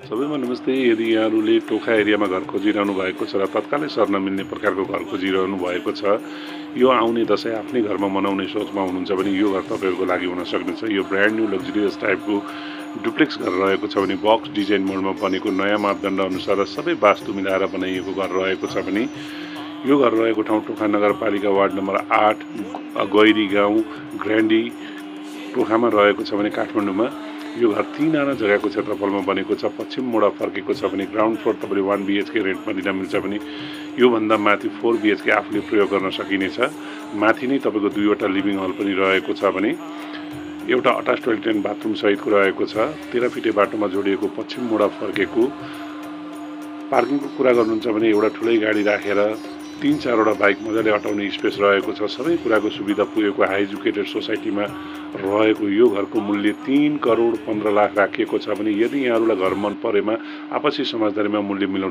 सबैमा नमस्ते। यदि यहाँहरूले टोखा एरियामा घर खोजिरहनु भएको छ र तत्कालै सर्न मिल्ने प्रकारको घर खोजिरहनु भएको छ, यो आउने दशैं आफ्नै घरमा मनाउने सोचमा हुनुहुन्छ भने यो घर तपाईँहरूको लागि हुन सक्नेछ। यो ब्रान्ड न्यू लग्जरियस टाइपको डुप्लेक्स घर रहेको छ भने बक्स डिजाइन मोडमा बनेको नयाँ मापदण्ड अनुसार र सबै वास्तु मिलाएर बनाइएको घर रहेको छ भने यो घर रहेको ठाउँ टोखा नगरपालिका वार्ड नम्बर 8 गैरी गाउँ ग्रान्डी टोखामा रहेको छ भने काठमाडौँमा यो घर 3 आना जग्गाको क्षेत्रफलमा बनेको छ। पश्चिम मोडा फर्केको छ भने ग्राउन्ड फ्लोर तपाईँले 1 BHK रेन्टमा दिन मिल्छ भने योभन्दा माथि 4 BHK आफूले प्रयोग गर्न सकिनेछ। माथि नै तपाईँको 2वटा लिभिङ हल पनि रहेको छ भने एउटा अट्याच टोयलेट एन्ड बाथरुम सहितको रहेको छ। 13 फिटे बाटोमा जोडिएको पश्चिम मोडा फर्केको पार्किङको कुरा गर्नुहुन्छ भने एउटा ठुलै गाडी राखेर 3-4वटा बाइक मजाले अटाउने स्पेस रहेको छ। सबै कुराको सुविधा पुगेको हाई एजुकेटेड सोसाइटीमा रहेको यो घरको मूल्य 3 करोड 15 लाख राखिएको छ भने यदि यहाँहरूलाई घर मन परेमा आपसी समझदारीमा मूल्य मिलाउन